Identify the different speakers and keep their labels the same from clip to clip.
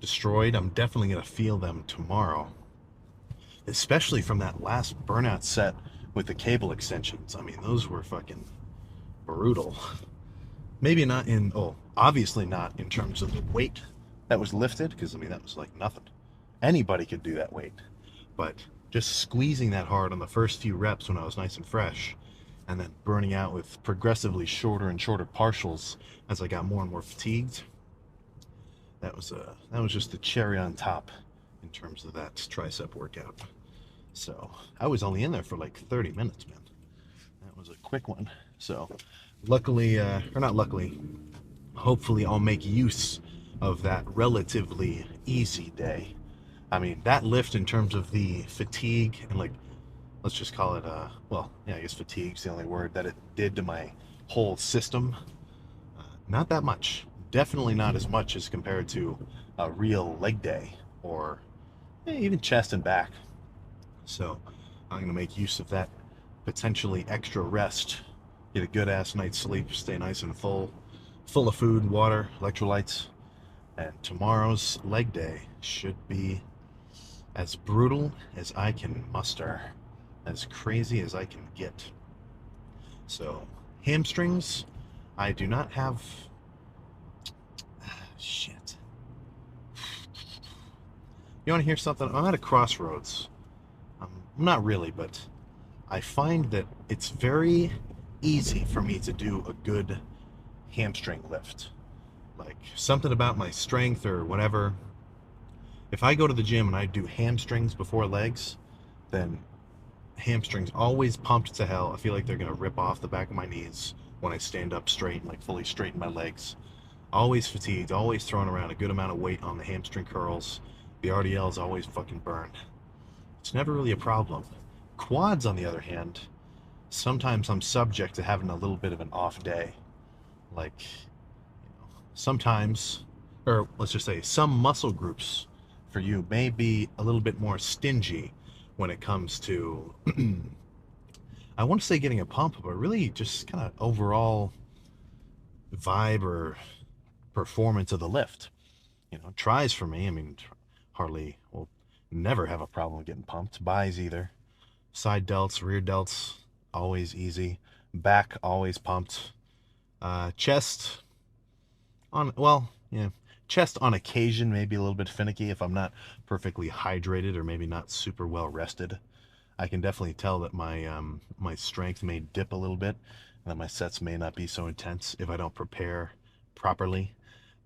Speaker 1: destroyed, I'm definitely going to feel them tomorrow. Especially from that last burnout set with the cable extensions. I mean, those were fucking brutal. Maybe not in, oh, obviously not in terms of the weight that was lifted, because I mean, that was like nothing. Anybody could do that weight. But just squeezing that hard on the first few reps when I was nice and fresh, and then burning out with progressively shorter and shorter partials as I got more and more fatigued. That was just the cherry on top in terms of that tricep workout. So I was only in there for like 30 minutes, man. That was a quick one. So luckily, or not luckily, hopefully I'll make use of that relatively easy day. I mean, that lift in terms of the fatigue and like, let's just call it, well, yeah, I guess fatigue's the only word that it did to my whole system. Not that much. Definitely not as much as compared to a real leg day or even chest and back. So I'm going to make use of that potentially extra rest, get a good ass night's sleep, stay nice and full of food, water, electrolytes. And tomorrow's leg day should be as brutal as I can muster, as crazy as I can get. So, hamstrings, I do not have. Shit. You want to hear something? I'm at a crossroads. Not really, but I find that it's very easy for me to do a good hamstring lift. Like something about my strength or whatever. If I go to the gym and I do hamstrings before legs, then hamstrings always pumped to hell. I feel like they're gonna rip off the back of my knees when I stand up straight and like fully straighten my legs. Always fatigued, always throwing around a good amount of weight on the hamstring curls. The RDL's always fucking burned. It's never really a problem. Quads, on the other hand, sometimes I'm subject to having a little bit of an off day. Like, sometimes, or let's just say, some muscle groups for you may be a little bit more stingy when it comes to, I want to say getting a pump, but really just kind of overall vibe or performance of the lift. Tries for me, I mean, hardly, will never have a problem getting pumped. Buys either. Side delts, rear delts, always easy. Back, always pumped. Chest, well, yeah, chest on occasion may be a little bit finicky if I'm not perfectly hydrated or maybe not super well rested. I can definitely tell that my strength may dip a little bit and that my sets may not be so intense if I don't prepare properly.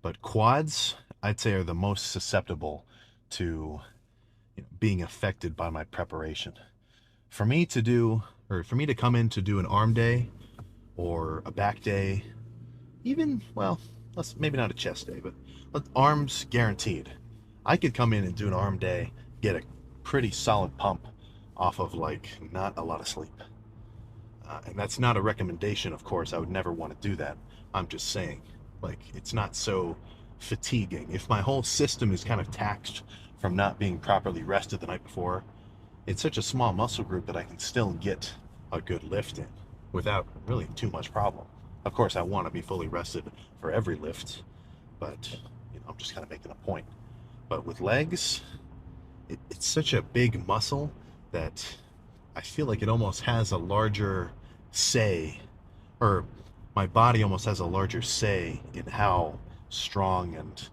Speaker 1: But quads, I'd say, are the most susceptible to being affected by my preparation. For me to do, or for me to come in to do an arm day or a back day, even, well, let's maybe not a chest day, but arms guaranteed. I could come in and do an arm day, get a pretty solid pump off of like not a lot of sleep. And that's not a recommendation, of course. I would never want to do that. I'm just saying, like, it's not so fatiguing. If my whole system is kind of taxed from not being properly rested the night before, it's such a small muscle group that I can still get a good lift in without really too much problem. Of course, I want to be fully rested for every lift, but I'm just kind of making a point. But with legs, it's such a big muscle that I feel like it almost has a larger say, or my body almost has a larger say in how strong and,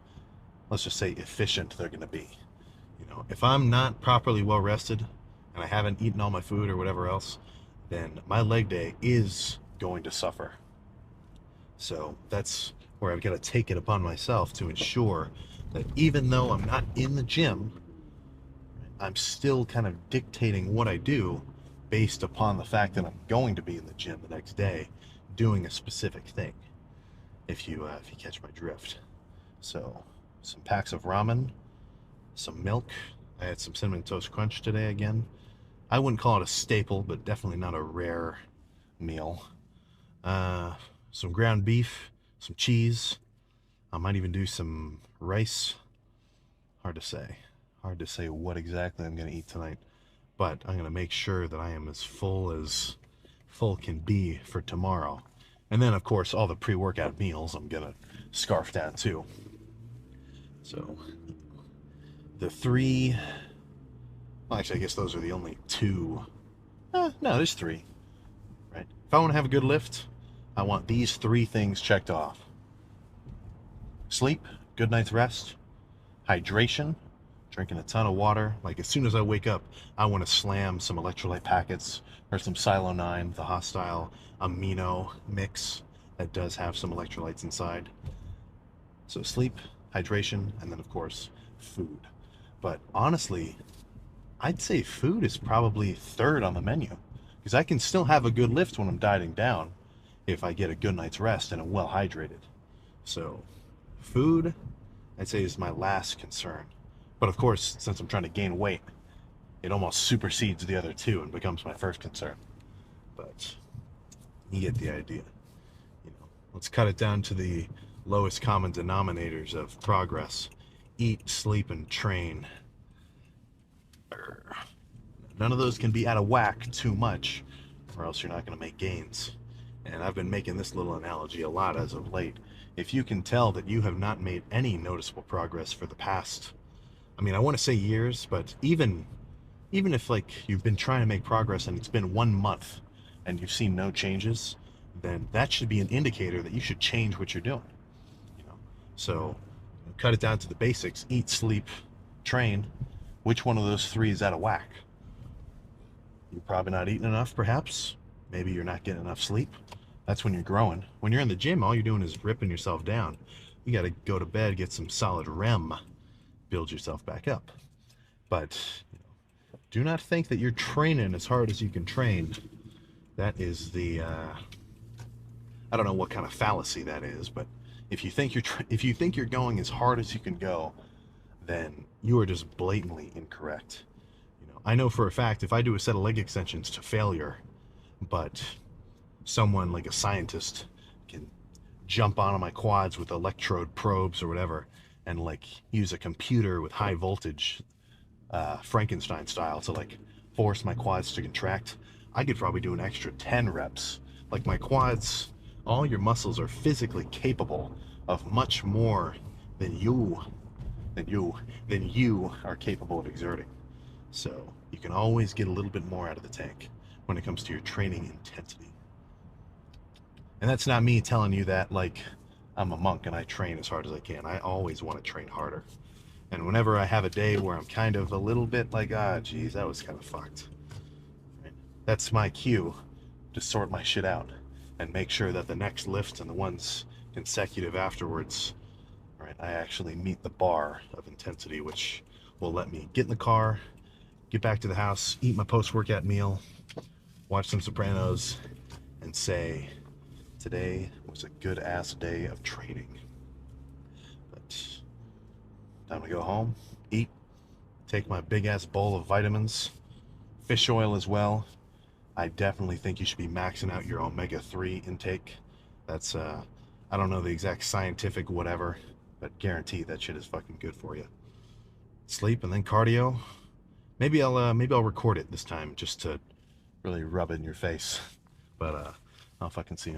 Speaker 1: let's just say, efficient they're going to be. If I'm not properly well rested and I haven't eaten all my food or whatever else, then my leg day is going to suffer. So that's where I've got to take it upon myself to ensure that even though I'm not in the gym, I'm still kind of dictating what I do based upon the fact that I'm going to be in the gym the next day doing a specific thing, if you catch my drift. So some packs of ramen, some milk. I had some Cinnamon Toast Crunch today again. I wouldn't call it a staple, but definitely not a rare meal. Some ground beef, some cheese. I might even do some rice. Hard to say. Hard to say what exactly I'm going to eat tonight. But I'm going to make sure that I am as full can be for tomorrow. And then, of course, all the pre-workout meals I'm going to scarf down too. So the three, well, actually, I guess those are the only two. No, there's three, right? If I want to have a good lift, I want these three things checked off. Sleep, good night's rest, hydration, drinking a ton of water. Like as soon as I wake up, I want to slam some electrolyte packets or some Silo 9, the hostile amino mix that does have some electrolytes inside. So sleep, hydration, and then of course, food. But honestly, I'd say food is probably third on the menu because I can still have a good lift when I'm dieting down if I get a good night's rest and I'm well hydrated. So food, I'd say, is my last concern. But of course, since I'm trying to gain weight, it almost supersedes the other two and becomes my first concern. But you get the idea. You know, let's cut it down to the lowest common denominators of progress. Eat, sleep, and train. None of those can be out of whack too much, or else you're not going to make gains. And I've been making this little analogy a lot as of late. If you can tell that you have not made any noticeable progress for the past, I mean, I want to say years, but even if like you've been trying to make progress and it's been 1 month and you've seen no changes, then that should be an indicator that you should change what you're doing. You know, so cut it down to the basics: eat, sleep, train. Which one of those three is out of whack? You're probably not eating enough, perhaps. Maybe you're not getting enough sleep. That's when you're growing. When you're in the gym, all you're doing is ripping yourself down. You got to go to bed, get some solid REM, build yourself back up. But you know, do not think that you're training as hard as you can train. That is the I don't know what kind of fallacy that is, but if you think you're going as hard as you can go, then you are just blatantly incorrect. You know, I know for a fact if I do a set of leg extensions to failure, but someone like a scientist can jump onto my quads with electrode probes or whatever and like use a computer with high voltage, Frankenstein style, to like force my quads to contract, I could probably do an extra 10 reps. Like my quads, all your muscles are physically capable of much more than you are capable of exerting. So you can always get a little bit more out of the tank when it comes to your training intensity. And that's not me telling you that like I'm a monk and I train as hard as I can. I always want to train harder. And whenever I have a day where I'm kind of a little bit like, geez, that was kind of fucked, that's my cue to sort my shit out and make sure that the next lift and the ones consecutive afterwards, right, I actually meet the bar of intensity, which will let me get in the car, get back to the house, eat my post-workout meal, watch some Sopranos, and say, today was a good-ass day of training. But time to go home, eat, take my big-ass bowl of vitamins, fish oil as well. I definitely think you should be maxing out your omega-3 intake. That's, I don't know the exact scientific whatever, but guarantee that shit is fucking good for you. Sleep and then cardio. Maybe I'll record it this time just to really rub it in your face. But I'll fucking see you next